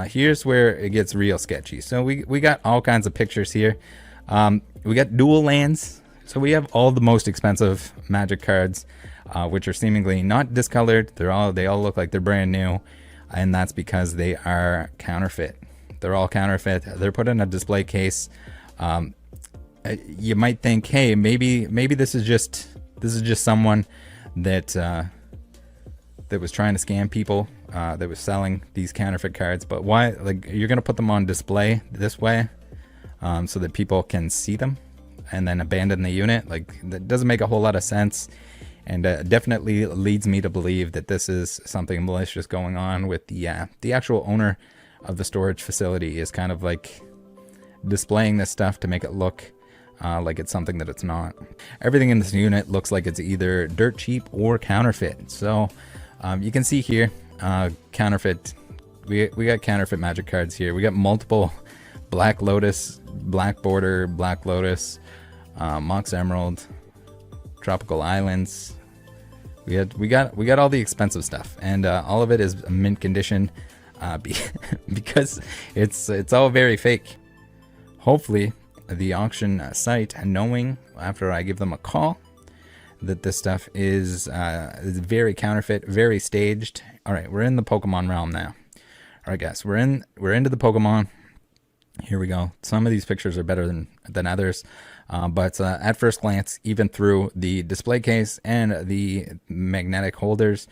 Here's where it gets real sketchy. So we got all kinds of pictures here. We got dual lands. So we have all the most expensive Magic cards, which are seemingly not discolored. They all look like they're brand new, and that's because they are counterfeit. They're all counterfeit. They're put in a display case. You might think, hey, maybe this is just someone that that was trying to scam people, that was selling these counterfeit cards. But why? Like, you're gonna put them on display this way, so that people can see them, and then abandon the unit? Like, that doesn't make a whole lot of sense, and definitely leads me to believe that this is something malicious going on with the actual owner of the storage facility is kind of like displaying this stuff to make it look like it's something that it's not. Everything in this unit looks like it's either dirt cheap or counterfeit. So you can see here, counterfeit. We got counterfeit Magic cards here. We got multiple Black Lotus, Black Border, Black Lotus, Mox Emerald, Tropical Islands. We got all the expensive stuff, and all of it is mint condition, because it's all very fake. Hopefully the auction site, knowing after I give them a call that this stuff is very counterfeit, very staged. All right, we're in the Pokemon realm now. All right, guys, we're into the Pokemon. Here we go. Some of these pictures are better than others, but at first glance, even through the display case and the magnetic holders,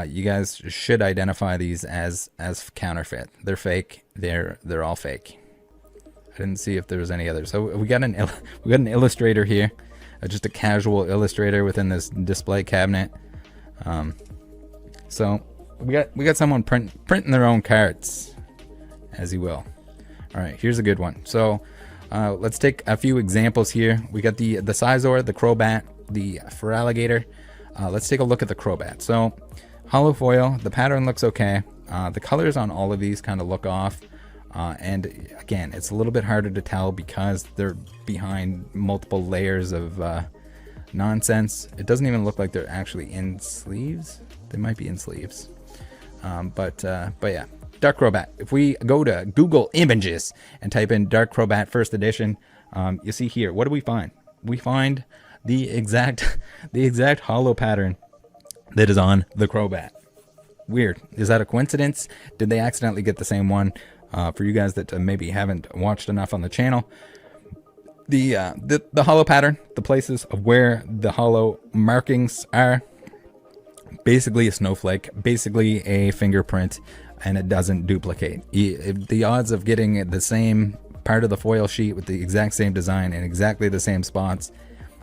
you guys should identify these as counterfeit. They're fake. They're all fake. I didn't see if there was any others. So we got an illustrator here, just a casual illustrator within this display cabinet. So we got someone printing their own cards, as you will. All right, here's a good one. So let's take a few examples here. We got the Scizor, the Crobat, the Feraligatr. Let's take a look at the Crobat. So hollow foil, the pattern looks okay. The colors on all of these kind of look off. And again, it's a little bit harder to tell because they're behind multiple layers of nonsense. It doesn't even look like they're actually in sleeves. They might be in sleeves. But yeah, Dark Crobat. If we go to Google Images and type in Dark Crobat First Edition, you see here, what do we find? We find the exact hollow pattern that is on the Crobat. Weird. Is that a coincidence? Did they accidentally get the same one? For you guys that maybe haven't watched enough on the channel, the hollow pattern, the places of where the hollow markings are, basically a snowflake, basically a fingerprint, and it doesn't duplicate. The odds of getting the same part of the foil sheet with the exact same design and exactly the same spots,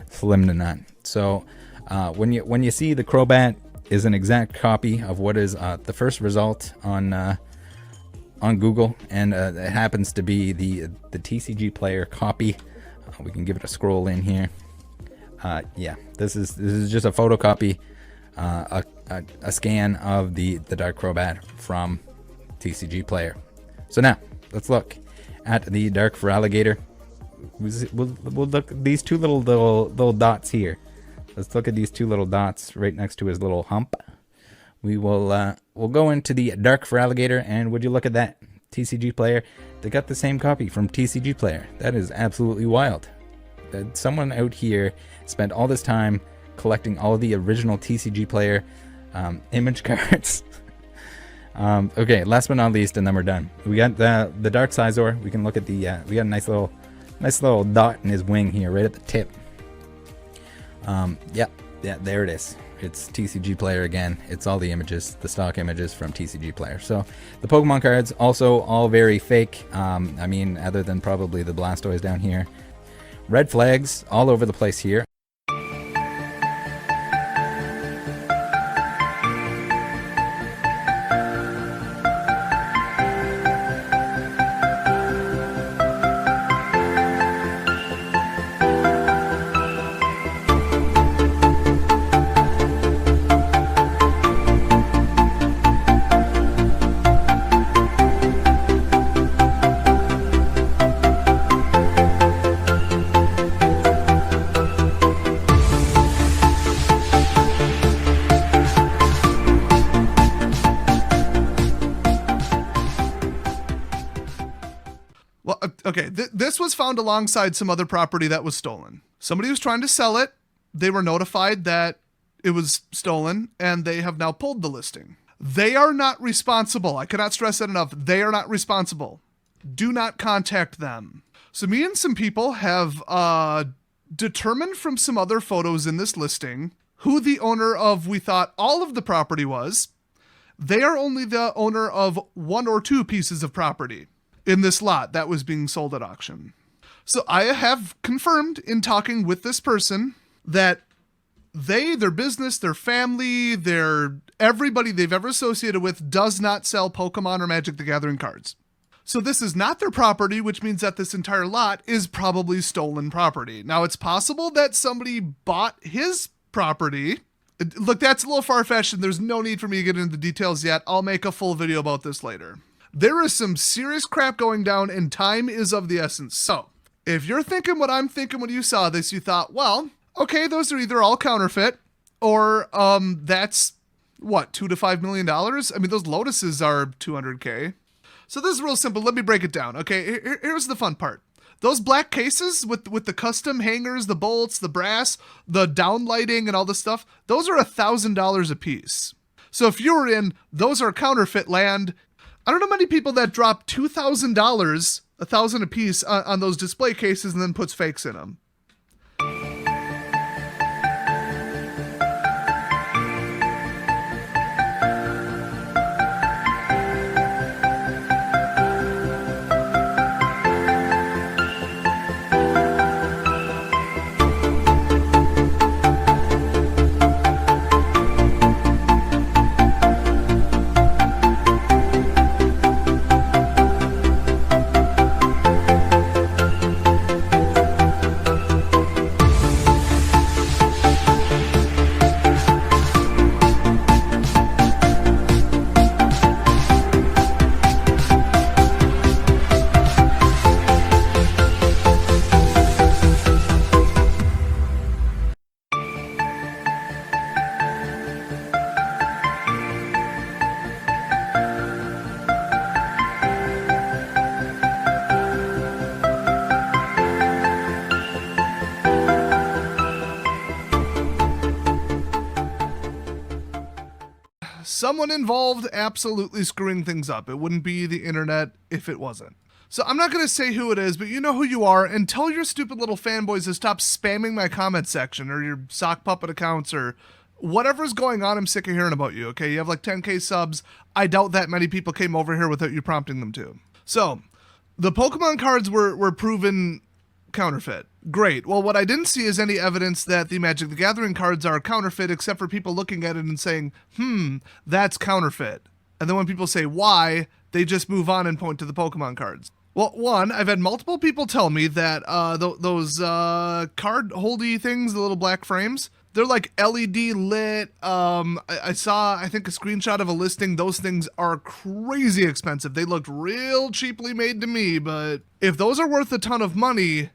slim to none. So when you see the Crobat is an exact copy of what is the first result on Google, and it happens to be the TCG Player copy. We can give it a scroll in here. Yeah, this is just a photocopy, a scan of the Dark Crobat from TCG Player. So now let's look at the Dark Feraligatr. We'll look at these two little dots here. Let's look at these two little dots right next to his little hump. We will we'll go into the Dark Feraligatr, and would you look at that? TCG Player, they got the same copy from TCG Player. That is absolutely wild. Someone out here spent all this time collecting all of the original TCG Player image cards. Okay, last but not least, and then we're done. We got the Dark Scizor. We can look at the we got a nice little dot in his wing here, right at the tip. Yeah, there it is. It's TCG Player again. It's all the images, the stock images from TCG Player. So the Pokemon cards also all very fake. I mean, other than probably the Blastoise down here. Red flags all over the place here. This was found alongside some other property that was stolen. Somebody was trying to sell it. They were notified that it was stolen, and they have now pulled the listing. They are not responsible. I cannot stress that enough. They are not responsible. Do not contact them. So me and some people have determined from some other photos in this listing who the owner of, we thought, all of the property was. They are only the owner of 1 or 2 pieces of property in this lot that was being sold at auction. So I have confirmed in talking with this person that they, their business, their family, everybody they've ever associated with does not sell Pokemon or Magic the Gathering cards. So this is not their property, which means that this entire lot is probably stolen property. Now, it's possible that somebody bought his property. Look, that's a little far-fetched, and there's no need for me to get into the details yet. I'll make a full video about this later. There is some serious crap going down, and time is of the essence. So, if you're thinking what I'm thinking when you saw this, you thought, well, okay, those are either all counterfeit, or that's, what, $2 to $5 million? I mean, those Lotuses are $200K. So this is real simple. Let me break it down. Okay, here's the fun part. Those black cases with the custom hangers, the bolts, the brass, the downlighting, and all this stuff, those are $1,000 a piece. So if you were in, those are counterfeit land. I don't know many people that drop $2,000, $1,000 a piece on those display cases and then puts fakes in them. Someone involved absolutely screwing things up. It wouldn't be the internet if it wasn't. So I'm not going to say who it is, but you know who you are, and tell your stupid little fanboys to stop spamming my comment section or your sock puppet accounts or whatever's going on. I'm sick of hearing about you, okay? You have like 10K subs. I doubt that many people came over here without you prompting them to. So the Pokemon cards were proven counterfeit. Great. Well, what I didn't see is any evidence that the Magic the Gathering cards are counterfeit, except for people looking at it and saying, that's counterfeit. And then when people say why, they just move on and point to the Pokemon cards. Well, one, I've had multiple people tell me that those card holdy things, the little black frames, they're like LED lit. I saw, I think, a screenshot of a listing. Those things are crazy expensive. They looked real cheaply made to me, but if those are worth a ton of money,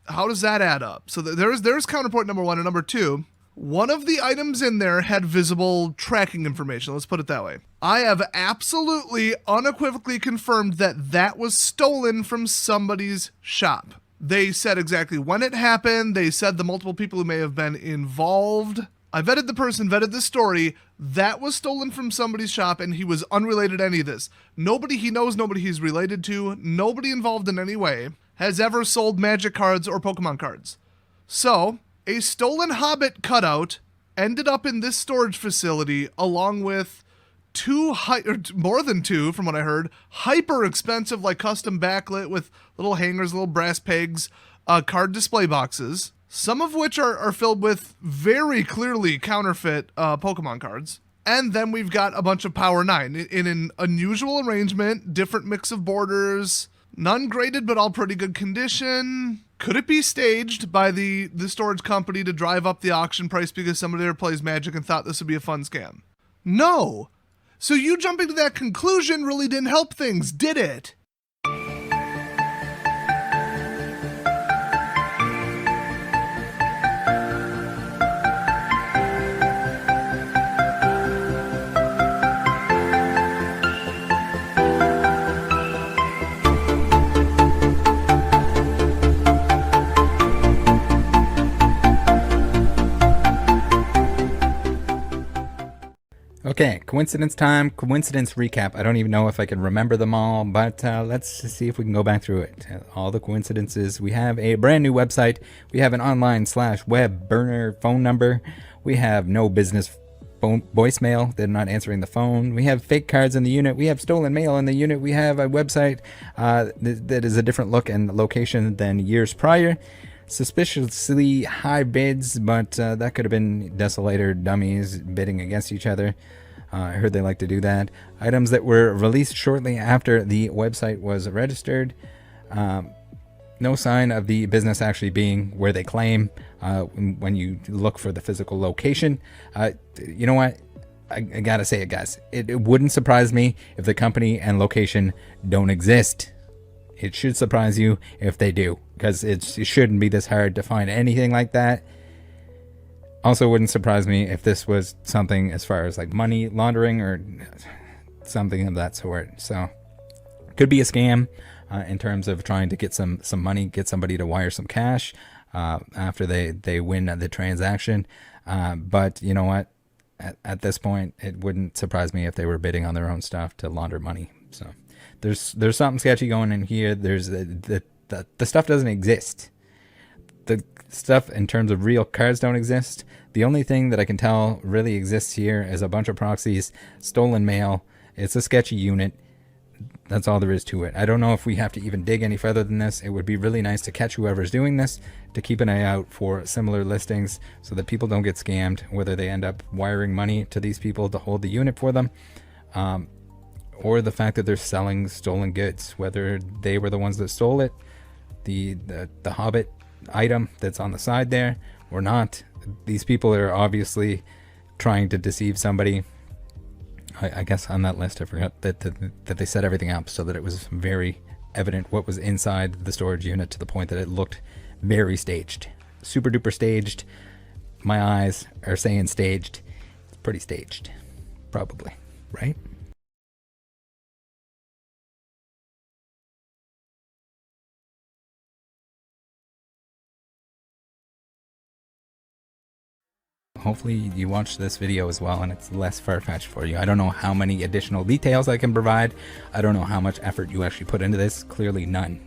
how does that add up? So there's counterpoint number one. And number two, one of the items in there had visible tracking information. Let's put it that way. I have absolutely unequivocally confirmed that that was stolen from somebody's shop. They said exactly when it happened. They said the multiple people who may have been involved. I vetted the person, vetted the story. That was stolen from somebody's shop, and he was unrelated to any of this. Nobody he knows, nobody he's related to, nobody involved in any way has ever sold Magic cards or Pokemon cards. So, a stolen Hobbit cutout ended up in this storage facility along with more than two, from what I heard, hyper expensive, like custom backlit with little hangers, little brass pegs, card display boxes, some of which are filled with very clearly counterfeit Pokemon cards. And then we've got a bunch of Power 9 in an unusual arrangement, different mix of borders, none graded, but all pretty good condition. Could it be staged by the storage company to drive up the auction price because somebody there plays Magic and thought this would be a fun scam? No. So you jumping to that conclusion really didn't help things, did it? Okay, coincidence time, coincidence recap. I don't even know if I can remember them all, but let's see if we can go back through it. All the coincidences. We have a brand new website. We have an online/web burner phone number. We have no business phone voicemail. They're not answering the phone. We have fake cards in the unit. We have stolen mail in the unit. We have a website that is a different look and location than years prior. Suspiciously high bids, but that could have been Desolator dummies bidding against each other. I heard they like to do that. Items that were released shortly after the website was registered. No sign of the business actually being where they claim when you look for the physical location. You know what? I gotta say it, guys. It wouldn't surprise me if the company and location don't exist. It should surprise you if they do, because it shouldn't be this hard to find anything like that. Also, wouldn't surprise me if this was something as far as like money laundering or something of that sort. So, could be a scam in terms of trying to get some money, get somebody to wire some cash after they win the transaction. But you know what? At this point, it wouldn't surprise me if they were bidding on their own stuff to launder money. So. There's something sketchy going in here. There's the stuff doesn't exist. The stuff in terms of real cards don't exist. The only thing that I can tell really exists here is a bunch of proxies, stolen mail. It's a sketchy unit. That's all there is to it. I don't know if we have to even dig any further than this. It would be really nice to catch whoever's doing this, to keep an eye out for similar listings so that people don't get scammed, whether they end up wiring money to these people to hold the unit for them. Or the fact that they're selling stolen goods, whether they were the ones that stole it, the Hobbit item that's on the side there, or not. These people are obviously trying to deceive somebody. I guess on that list, I forgot that they set everything up so that it was very evident what was inside the storage unit, to the point that it looked very staged. Super duper staged. My eyes are saying staged. It's pretty staged. Probably, right? Hopefully you watch this video as well and it's less far-fetched for you. I don't know how many additional details I can provide. I don't know how much effort you actually put into this. Clearly none.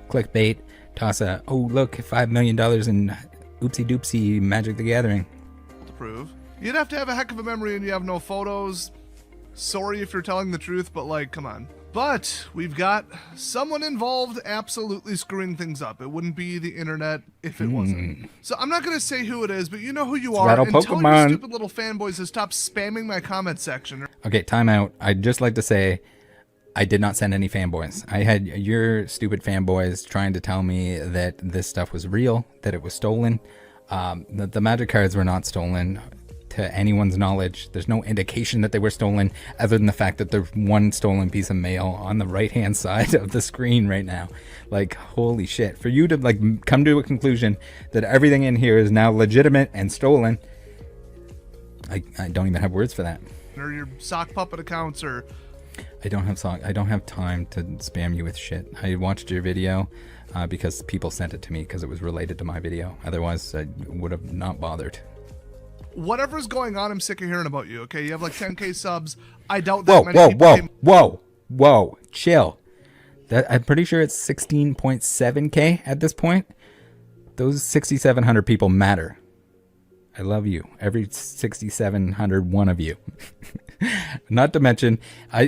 Clickbait. Toss a, oh look, $5 million in oopsie doopsie Magic the Gathering. To prove. You'd have to have a heck of a memory and you have no photos. Sorry if you're telling the truth, but like, come on. But we've got someone involved absolutely screwing things up. It wouldn't be the internet if it wasn't. So I'm not going to say who it is, but you know who you are. Rattle and tell your Pokemon. stupid little fanboys to stop spamming my comment section. Okay, time out. I'd just like to say I did not send any fanboys. I had your stupid fanboys trying to tell me that this stuff was real, that it was stolen. The Magic cards were not stolen. To anyone's knowledge, there's no indication that they were stolen, other than the fact that there's one stolen piece of mail on the right hand side of the screen right now. Like, holy shit. For you to like come to a conclusion that everything in here is now legitimate and stolen, I don't even have words for that. Or your sock puppet accounts, or I don't have time to spam you with shit. I watched your video because people sent it to me because it was related to my video. Otherwise I would have not bothered. Whatever's going on, I'm sick of hearing about you, okay? You have like 10K subs. I doubt that many people Whoa, chill. I'm pretty sure it's 16.7K at this point. Those 6,700 people matter. I love you. Every 6,700 one of you. Not to mention, I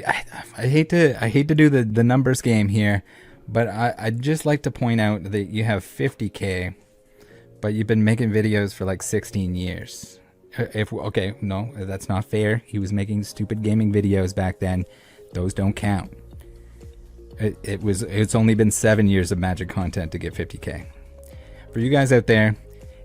hate to do the numbers game here, but I'd just like to point out that you have 50K, but you've been making videos for like 16 years. Okay, no, that's not fair. He was making stupid gaming videos back then. Those don't count. It's only been 7 years of Magic content to get 50K. For you guys out there,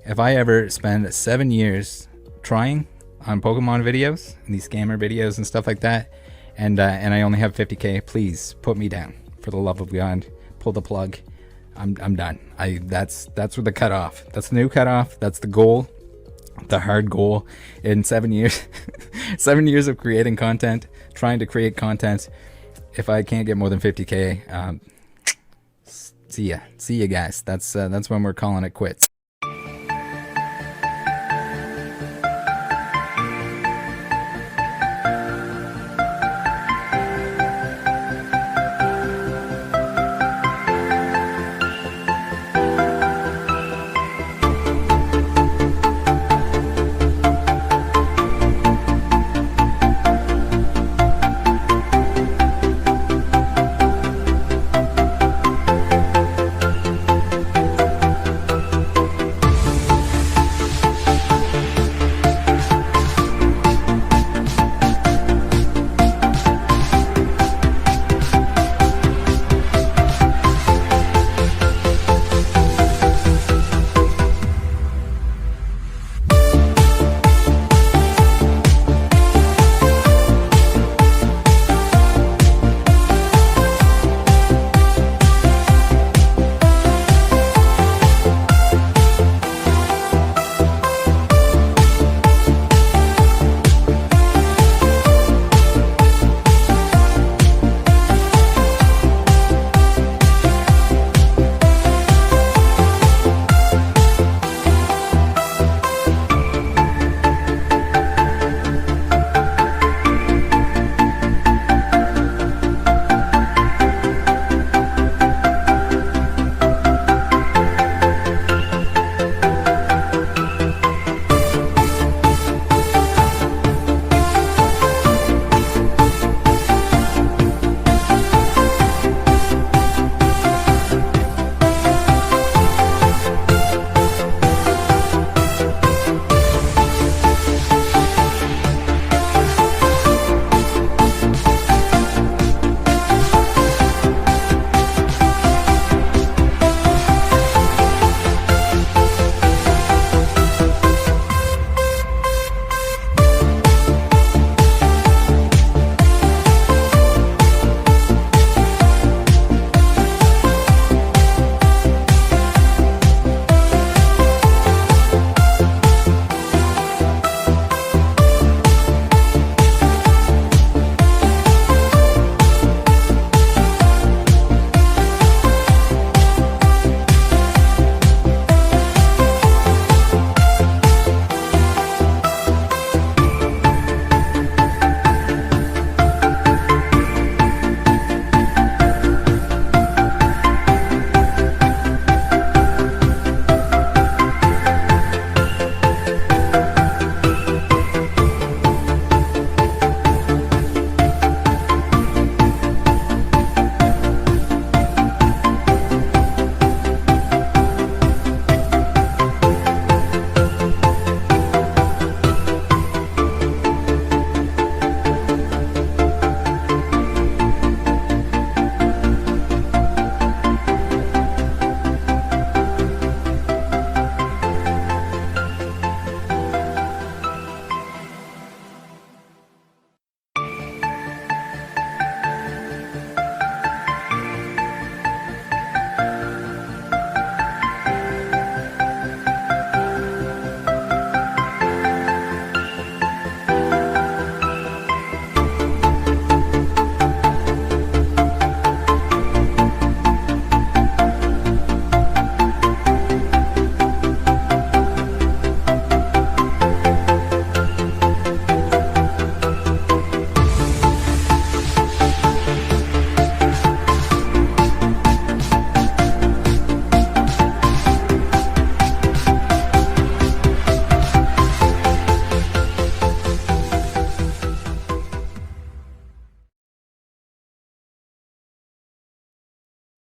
if I ever spend 7 years trying on Pokemon videos and these scammer videos and stuff like that, and I only have 50K, please put me down. For the love of God, pull the plug. I'm done. That's where the cutoff. That's the new cutoff. That's the goal. The hard goal in 7 years. 7 years of creating content, trying to create content. If I can't get more than 50K, see ya guys. That's when we're calling it quits.